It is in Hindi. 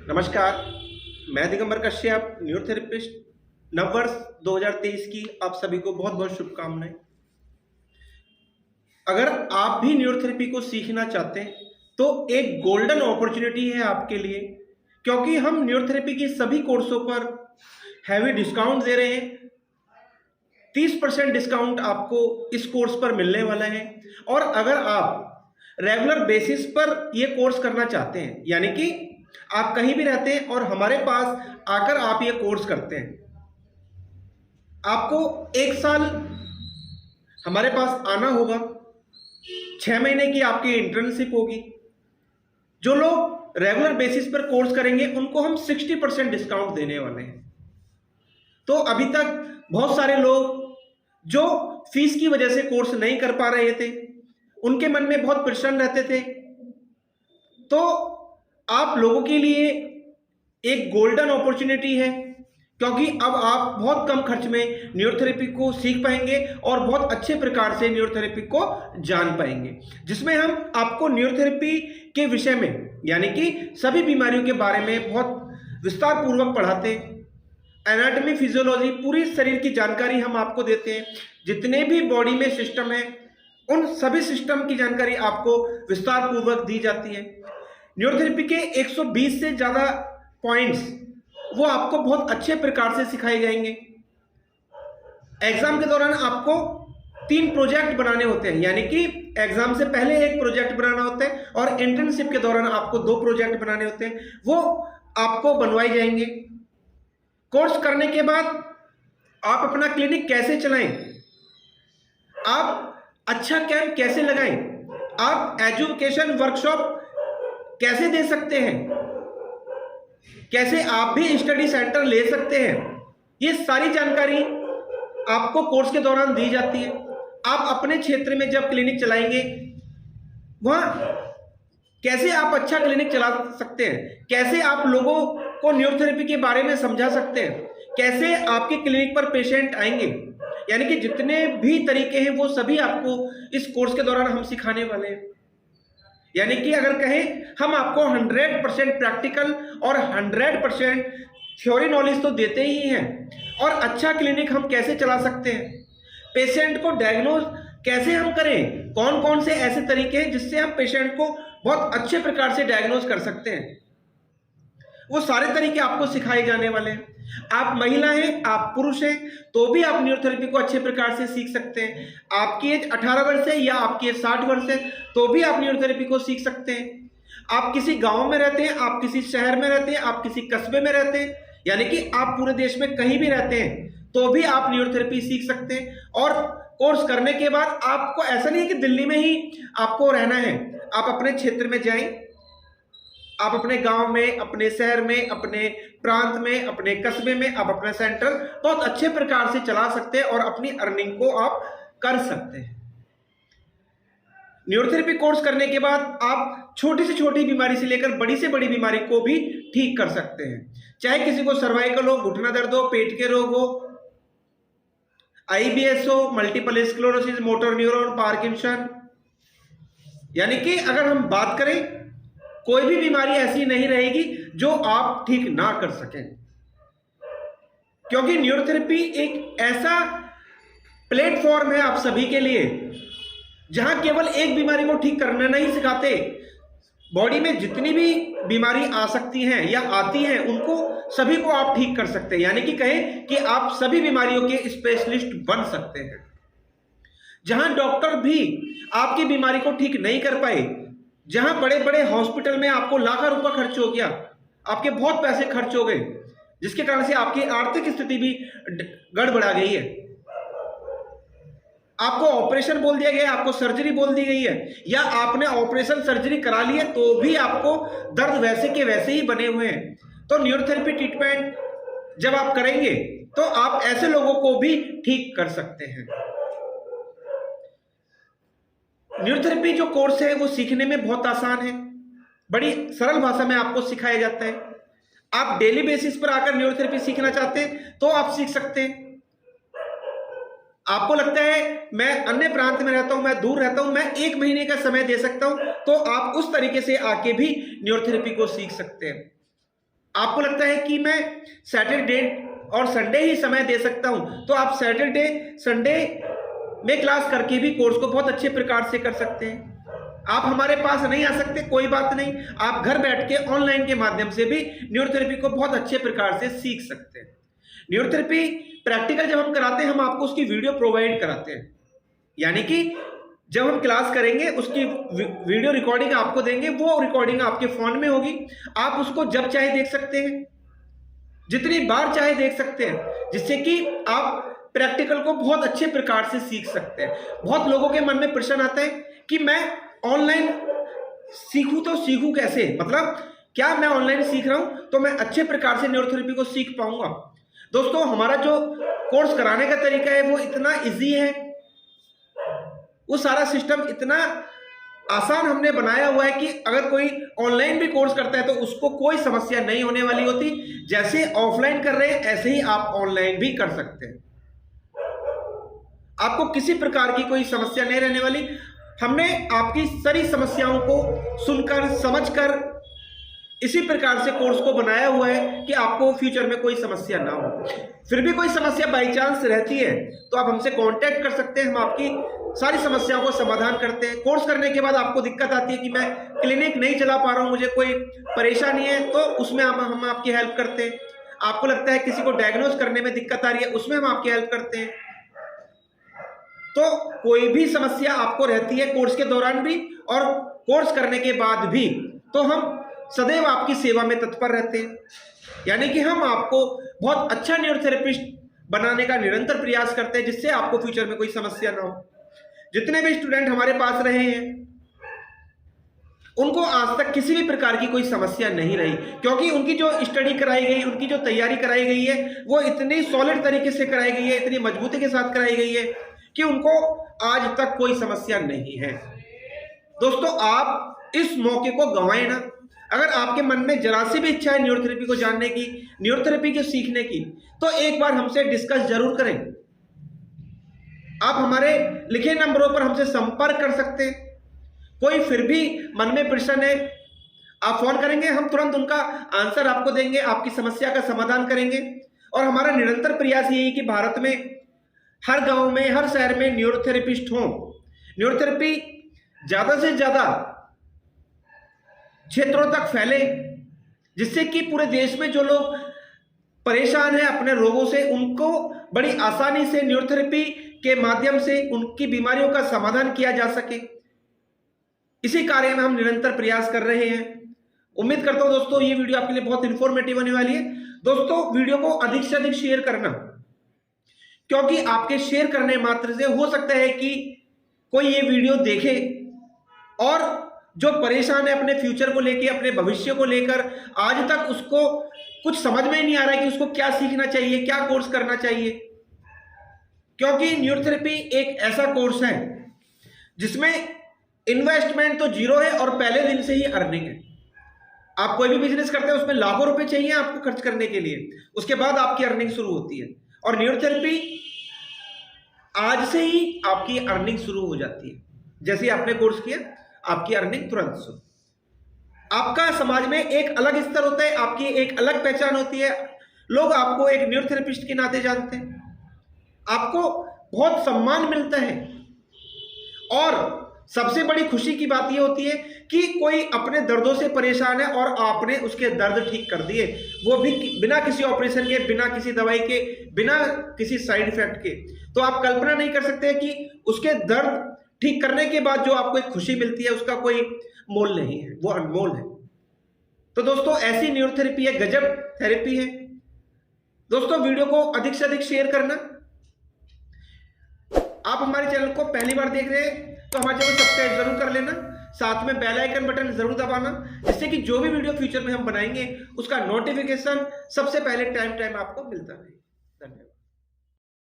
नमस्कार, मैं दिगंबर कश्यप, न्यूरोथेरेपिस्ट। नववर्ष 2023 की आप सभी को बहुत बहुत शुभकामनाएं। अगर आप भी न्यूरोथेरेपी को सीखना चाहते हैं तो एक गोल्डन अपॉर्चुनिटी है आपके लिए, क्योंकि हम न्यूरोथेरेपी की सभी कोर्सों पर हैवी डिस्काउंट दे रहे हैं। 30% डिस्काउंट आपको इस कोर्स पर मिलने वाला है। और अगर आप रेगुलर बेसिस पर ये कोर्स करना चाहते हैं, यानी कि आप कहीं भी रहते हैं और हमारे पास आकर आप ये कोर्स करते हैं, आपको 1 साल हमारे पास आना होगा। 6 महीने की आपकी इंटर्नशिप होगी। जो लोग रेगुलर बेसिस पर कोर्स करेंगे उनको हम 60% डिस्काउंट देने वाले हैं। तो अभी तक बहुत सारे लोग जो फीस की वजह से कोर्स नहीं कर पा रहे थे, उनके मन में बहुत प्रश्न रहते थे, तो आप लोगों के लिए एक गोल्डन अपॉर्चुनिटी है, क्योंकि अब आप बहुत कम खर्च में न्यूरोथेरेपी को सीख पाएंगे और बहुत अच्छे प्रकार से न्यूरोथेरेपी को जान पाएंगे, जिसमें हम आपको न्यूरोथेरेपी के विषय में, यानी कि सभी बीमारियों के बारे में बहुत विस्तार पूर्वक पढ़ाते हैं। एनाटॉमी, फिजियोलॉजी, पूरी शरीर की जानकारी हम आपको देते हैं। जितने भी बॉडी में सिस्टम है, उन सभी सिस्टम की जानकारी आपको विस्तार पूर्वक दी जाती है। न्यूरोथेरेपी के 120 से ज़्यादा पॉइंट्स वो आपको बहुत अच्छे प्रकार से सिखाए जाएंगे। एग्जाम के दौरान आपको 3 प्रोजेक्ट बनाने होते हैं, यानी कि एग्जाम से पहले एक प्रोजेक्ट बनाना होता है और इंटर्नशिप के दौरान आपको 2 प्रोजेक्ट बनाने होते हैं, वो आपको बनवाए जाएंगे। कोर्स करने के बाद आप अपना क्लिनिक कैसे चलाएं, आप अच्छा कैंप कैसे लगाएं, आप एजुकेशन वर्कशॉप कैसे दे सकते हैं, कैसे आप भी स्टडी सेंटर ले सकते हैं, ये सारी जानकारी आपको कोर्स के दौरान दी जाती है। आप अपने क्षेत्र में जब क्लिनिक चलाएंगे, वहां कैसे आप अच्छा क्लिनिक चला सकते हैं, कैसे आप लोगों को न्यूरोथेरेपी के बारे में समझा सकते हैं, कैसे आपके क्लिनिक पर पेशेंट आएंगे, यानी कि जितने भी तरीके हैं वो सभी आपको इस कोर्स के दौरान हम सिखाने वाले हैं। यानी कि अगर कहें, हम आपको 100% प्रैक्टिकल और 100% थ्योरी नॉलेज तो देते ही हैं, और अच्छा क्लिनिक हम कैसे चला सकते हैं, पेशेंट को डायग्नोज कैसे हम करें, कौन कौन से ऐसे तरीके हैं जिससे हम पेशेंट को बहुत अच्छे प्रकार से डायग्नोज कर सकते हैं, वो सारे तरीके आपको सिखाए जाने वाले हैं। आप महिला हैं, आप पुरुष हैं, तो भी आप न्यूरोथेरेपी को अच्छे प्रकार से सीख सकते हैं। आपकी एज 18 वर्ष है या आपकी एज 60 वर्ष है, तो भी आप न्यूरोथेरेपी को सीख सकते हैं। आप किसी गांव में रहते हैं, आप किसी शहर में रहते हैं, आप किसी कस्बे में रहते हैं, यानी कि आप पूरे देश में कहीं भी रहते हैं, तो भी आप न्यूरोथेरेपी सीख सकते हैं। और कोर्स करने के बाद आपको ऐसा नहीं है कि दिल्ली में ही आपको रहना है, आप अपने क्षेत्र में जाएं, आप अपने गांव में, अपने शहर में, अपने प्रांत में, अपने कस्बे में आप अपना सेंटर बहुत अच्छे प्रकार से चला सकते हैं और अपनी अर्निंग को आप कर सकते हैं। न्यूरोथेरेपी कोर्स करने के बाद आप छोटी से छोटी बीमारी से लेकर बड़ी से बड़ी बीमारी को भी ठीक कर सकते हैं। चाहे किसी को सर्वाइकल हो, घुटना दर्द हो, पेट के रोग हो, IBS हो, multiple sclerosis, motor neuron, Parkinson, यानी कि अगर हम बात करें, कोई भी बीमारी ऐसी नहीं रहेगी जो आप ठीक ना कर सकें, क्योंकि न्यूरोथेरेपी एक ऐसा प्लेटफॉर्म है आप सभी के लिए, जहां केवल एक बीमारी को ठीक करना नहीं सिखाते, बॉडी में जितनी भी बीमारी आ सकती हैं या आती हैं उनको सभी को आप ठीक कर सकते हैं। यानी कि कहें कि आप सभी बीमारियों के स्पेशलिस्ट बन सकते हैं। जहां डॉक्टर भी आपकी बीमारी को ठीक नहीं कर पाए, जहां बड़े बड़े हॉस्पिटल में आपको लाखों रुपया खर्च हो गया, आपके बहुत पैसे खर्च हो गए, जिसके कारण से आपकी आर्थिक स्थिति भी गड़बड़ा गई है, आपको ऑपरेशन बोल दिया गया, आपको सर्जरी बोल दी गई है, या आपने ऑपरेशन सर्जरी करा ली है तो भी आपको दर्द वैसे के वैसे ही बने हुए हैं, तो न्यूरोथेरेपी ट्रीटमेंट जब आप करेंगे तो आप ऐसे लोगों को भी ठीक कर सकते हैं। न्यूरोथेरेपी जो कोर्स है वो सीखने में बहुत आसान है, बड़ी सरल भाषा में आपको सिखाया जाता है। आप डेली बेसिस पर आकर न्यूरोथेरेपी सीखना चाहते हैं तो आप सीख सकते हैं। आपको लगता है मैं अन्य प्रांत में रहता हूं, मैं दूर रहता हूं, मैं 1 महीने का समय दे सकता हूं, तो आप उस तरीके से आके भी न्यूरोथेरेपी को सीख सकते हैं। आपको लगता है कि मैं सैटरडे और संडे ही समय दे सकता हूं, तो आप सैटरडे संडे में क्लास करके भी कोर्स को बहुत अच्छे प्रकार से कर सकते हैं। आप हमारे पास नहीं आ सकते, कोई बात नहीं, आप घर बैठ के ऑनलाइन के माध्यम से भी न्यूरोथेरेपी को बहुत अच्छे प्रकार से सीख सकते हैं। न्यूरोथेरेपी प्रैक्टिकल जब हम कराते हैं, हम आपको उसकी वीडियो प्रोवाइड कराते हैं, यानी कि जब हम क्लास करेंगे उसकी वीडियो रिकॉर्डिंग आपको देंगे, वो रिकॉर्डिंग आपके फोन में होगी, आप उसको जब चाहे देख सकते हैं, जितनी बार चाहे देख सकते हैं, जिससे कि आप प्रैक्टिकल को बहुत अच्छे प्रकार से सीख सकते हैं। बहुत लोगों के मन में प्रश्न आता है कि मैं ऑनलाइन सीखूं तो सीखूं कैसे, मतलब क्या मैं ऑनलाइन सीख रहा हूं तो मैं अच्छे प्रकार से न्यूरोथेरेपी को सीख पाऊंगा। दोस्तों, हमारा जो कोर्स कराने का तरीका है वो इतना इजी है, वो सारा सिस्टम इतना आसान हमने बनाया हुआ है कि अगर कोई ऑनलाइन भी कोर्स करता है तो उसको कोई समस्या नहीं होने वाली होती। जैसे ऑफलाइन कर रहे हैं ऐसे ही आप ऑनलाइन भी कर सकते हैं, आपको किसी प्रकार की कोई समस्या नहीं रहने वाली। हमने आपकी सारी समस्याओं को सुनकर समझकर इसी प्रकार से कोर्स को बनाया हुआ है कि आपको फ्यूचर में कोई समस्या ना हो। फिर भी कोई समस्या बाई चांस रहती है तो आप हमसे कांटेक्ट कर सकते हैं, हम आपकी सारी समस्याओं को समाधान करते हैं। कोर्स करने के बाद आपको दिक्कत आती है कि मैं क्लिनिक नहीं चला पा रहा हूं, मुझे कोई परेशानी है, तो उसमें हम आपकी हेल्प करते हैं। आपको लगता है किसी को डायग्नोज करने में दिक्कत आ रही है, उसमें हम आपकी हेल्प करते हैं। तो कोई भी समस्या आपको रहती है कोर्स के दौरान भी और कोर्स करने के बाद भी, तो हम सदैव आपकी सेवा में तत्पर रहते हैं। यानी कि हम आपको बहुत अच्छा न्यूरोथेरेपिस्ट बनाने का निरंतर प्रयास करते हैं, जिससे आपको फ्यूचर में कोई समस्या ना हो। जितने भी स्टूडेंट हमारे पास रहे हैं उनको आज तक किसी भी प्रकार की कोई समस्या नहीं रही, क्योंकि उनकी जो स्टडी कराई गई, उनकी जो तैयारी कराई गई है वो इतनी सॉलिड तरीके से कराई गई है, इतनी मजबूती के साथ कराई गई है कि उनको आज तक कोई समस्या नहीं है। दोस्तों, आप इस मौके को गंवाएं ना। अगर आपके मन में जरा सी भी इच्छा है न्यूरोथेरेपी को जानने की, न्यूरोथेरेपी को सीखने की, तो एक बार हमसे डिस्कस जरूर करें। आप हमारे लिखे नंबरों पर हमसे संपर्क कर सकते हैं। कोई फिर भी मन में प्रश्न है, आप फोन करेंगे, हम तुरंत उनका आंसर आपको देंगे, आपकी समस्या का समाधान करेंगे। और हमारा निरंतर प्रयास यही है कि भारत में हर गांव में, हर शहर में न्यूरोथेरेपिस्ट हों। न्यूरोथेरेपी ज्यादा से ज्यादा क्षेत्रों तक फैले, जिससे कि पूरे देश में जो लोग परेशान हैं अपने रोगों से, उनको बड़ी आसानी से न्यूरोथेरेपी के माध्यम से उनकी बीमारियों का समाधान किया जा सके। इसी कार्य में हम निरंतर प्रयास कर रहे हैं। उम्मीद करता हूं दोस्तों ये वीडियो आपके लिए बहुत इंफॉर्मेटिव होने वाली है। दोस्तों, वीडियो को अधिक से अधिक शेयर करना, क्योंकि आपके शेयर करने मात्र से हो सकता है कि कोई ये वीडियो देखे और जो परेशान है अपने फ्यूचर को लेकर, अपने भविष्य को लेकर, आज तक उसको कुछ समझ में ही नहीं आ रहा है कि उसको क्या सीखना चाहिए, क्या कोर्स करना चाहिए। क्योंकि न्यूरोथेरेपी एक ऐसा कोर्स है जिसमें इन्वेस्टमेंट तो जीरो है और पहले दिन से ही अर्निंग है। आप कोई भी बिजनेस करते हैं उसमें लाखों रुपए चाहिए आपको खर्च करने के लिए, उसके बाद आपकी अर्निंग शुरू होती है। और न्यूरोथेरेपी आज से ही आपकी अर्निंग शुरू हो जाती है। जैसे ही आपने कोर्स किया, आपकी अर्निंग तुरंत शुरू। आपका समाज में एक अलग स्तर होता है, आपकी एक अलग पहचान होती है। लोग आपको एक न्यूरोथेरेपिस्ट के नाते जानते हैं, आपको बहुत सम्मान मिलता है। और सबसे बड़ी खुशी की बात यह होती है कि कोई अपने दर्दों से परेशान है और आपने उसके दर्द ठीक कर दिए, वो भी बिना किसी ऑपरेशन के, बिना किसी दवाई के, बिना किसी साइड इफेक्ट के। तो आप कल्पना नहीं कर सकते कि उसके दर्द ठीक करने के बाद जो आपको एक खुशी मिलती है उसका कोई मोल नहीं है, वो अनमोल है। तो दोस्तों, ऐसी न्यूरोथेरेपी है, गजब थेरेपी है। दोस्तों, वीडियो को अधिक से अधिक शेयर करना। आप हमारे चैनल को पहली बार देख रहे हैं तो हमारे चैनल को सब्सक्राइब जरूर कर लेना, साथ में बेल आइकन बटन जरूर दबाना, जिससे कि जो भी वीडियो फ्यूचर में हम बनाएंगे उसका नोटिफिकेशन सबसे पहले टाइम आपको मिलता रहे। धन्यवाद।